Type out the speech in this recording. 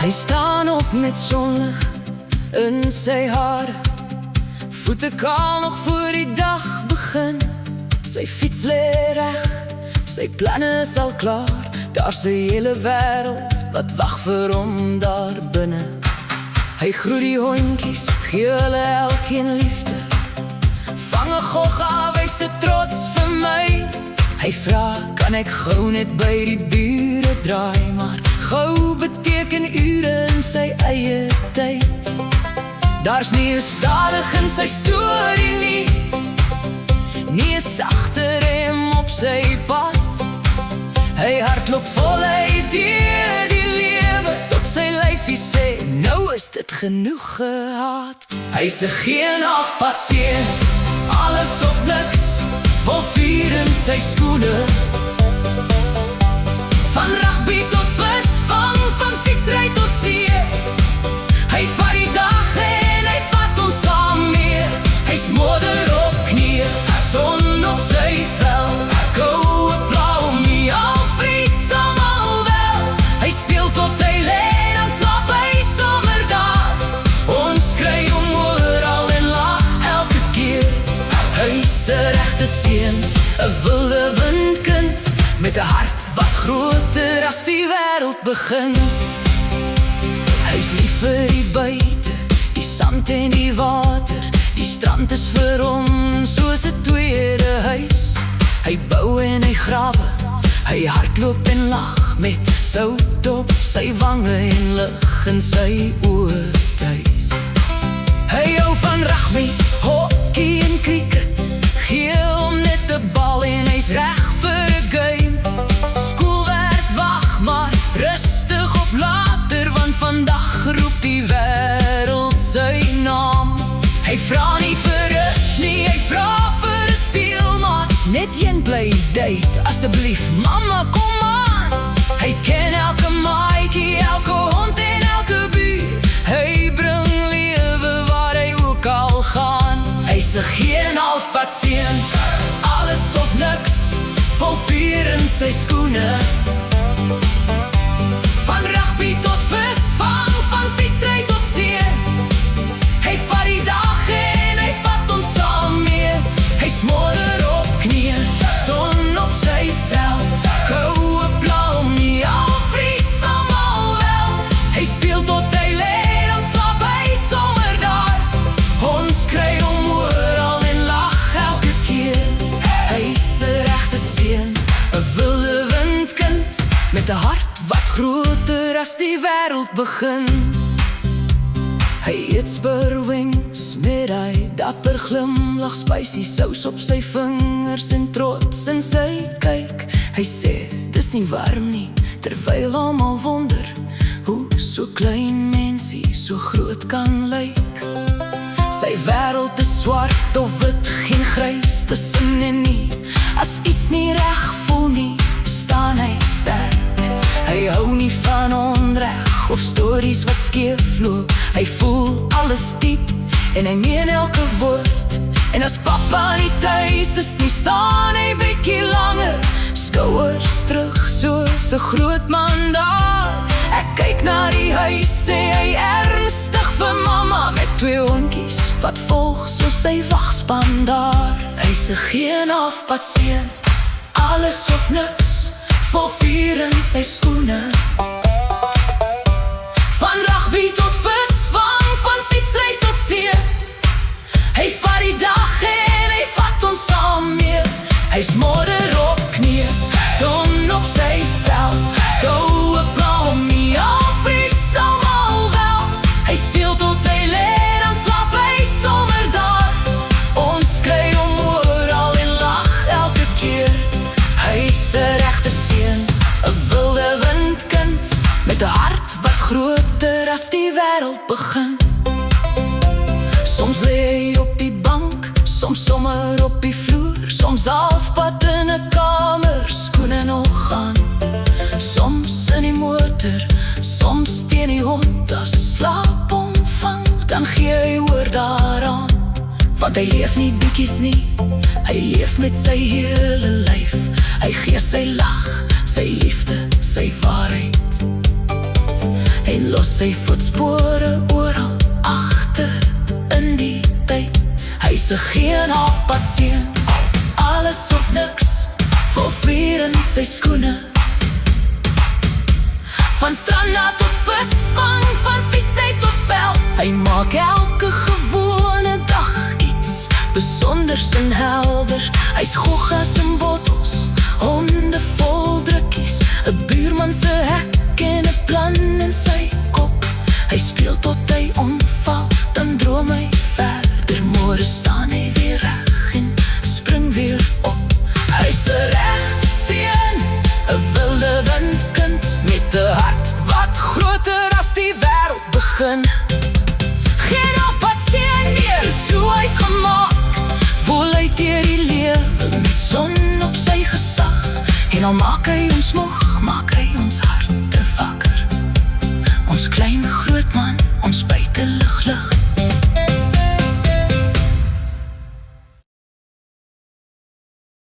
Hy staan op met sonlig in sy hare, voete kaal nog voor die dag begin. Sy fiets lê reg, sy planne is al klaar. Daar's 'n hele wêreld wat wag vir hom daar binne. Hy groet die hondjies, gee hulle elkeen liefde. Vang 'n gogga, wys se trots vir my. Hy vra, kan ek gou net by die bure draai? Maar gou beteken ure in sy eie tyd. Daar's nie 'n stadig in sy storie nie, nie 'n sagte rem op sy pad. Hy hardloop voluit deur die lewe, tot sy lyfie sê, nou is dit genoeg gehad. Hy's 'n geen afpad seun, alles of niks, vol vuur in sy skoene. Van rugby tot visvang, van fietsry tot see. Hy vat die dag en hy vat ons saam mee. Hy's modder op knieë, son op sy vel, koue blauw nie al vries almal wel. Hy speel tot hy lê, dan slaap hy sommer daar. Ons kry hom oral en lag elke keer. Hy's 'n regte seun, 'n wilde windkind, met 'n hart wat groter as die wêreld begin. Hy's lief vir die buite, die sand en die water. Die strand is vir hom soos 'n tweede huis. Hy bou en hy grawe, hy hardloop en lag, met sout op sy wange en lig in sy oë tuis. Hy hou van rugby, hockey en cricket, gee hom net 'n bal en hy's reg vir 'n game. Skoolwerk wag maar rustig op later, want vandag roep die wêreld sy naam. Hy vra nie vir rus nie, hy vra vir 'n speelmaat. Net een bly date, asseblief, mamma kom aan. Hy ken elke maatjie, elke hond en elke buur. Hy bring lewe waar hy ook al gaan. Hy's 'n geen halfpad seun, alles of niks, vol vuur in sy skoene. Van rugby tot visvang, van fietsry tot see. Hy vat die dag en hy vat ons saam mee. Hy's modder op knieë, son op sy vel, koue blauw nie al vries almal wel. Hy speel tot hy lê, dan slaap hy sommer daar. Ons kry hom oral en lag elke keer. Hy's 'n regte seun, 'n wilde windkind, met 'n hart wat groter as die wêreld begin. Hy eet spurwings met hy dapper glimlag, spicy sous op sy vingers en trots in sy kyk. Hy sê, dis nie warm nie, terwyl almal wonder hoe so klein mensie so groot kan lyk. Sy wêreld is swart of wit, geen grys tussenin nie. As iets nie reg voel nie, staan hy sterk. Hy hou nie van onreg of stories wat skeef loop. Hy voel alles diep en hy meen elke woord. En as papa nie thuis is nie, staan hy bietjie langer, skouers terug soos 'n groot man daar. Ek kyk na die huis, sê hy ernstig vir mamma, met 2 hondjies wat volg soos sy wagspan daar. Hy's 'n geen halfpad seun, alles of niks, vol vuur in sy skoene. Van rugby tot visvang, van fietsry tot see. Hy vat die dag en hy vat ons saam mee. Hy's modder op knieë, son op sy vel, koue blauw nie al vries almal wel. Hy speel tot hy lê, dan slaap hy sommer daar. Ons kry hom oral en lag elke keer. Hy's 'n regte seun, 'n wilde windkind, met 'n hart wat groter as die wêreld begin. Soms lê hy op die bank, soms sommer op die vloer, soms halfpad in 'n kamer, skoene nog aan. Soms in die motor, soms teen die hond. As slaap hom vang, dan gee hy oor daaraan. Want hy leef nie bietjies nie, hy leef met sy hele lyf. Hy gee sy lag, sy liefde, sy waarheid. Hy los sy voetspore oral agter in die tyd. Hy's 'n geen halfpad seun, alles of niks, vol vuur in sy skoene. Van stranda tot visvang, van fietsry tot spel, hy maak elke gewone dag iets besonders en helder. Hy's goggas en bottels, honde vol drukkies, 'n buurman se hek en 'n plan in sy kop. Hy speel tot hy omval, dan droom hy verder. Môre staan hy weer reg en spring weer op. Hy's 'n regte seun, 'n wilde windkind, met 'n hart wat groter as die wêreld begin. Geen halfpad seun meer, so hy's gemaak, voluit deur die lewe met son op sy gesag. En al maak hy ons moeg, maak hy ons harte wakker. Ons klein groot man, ons buitelug lig.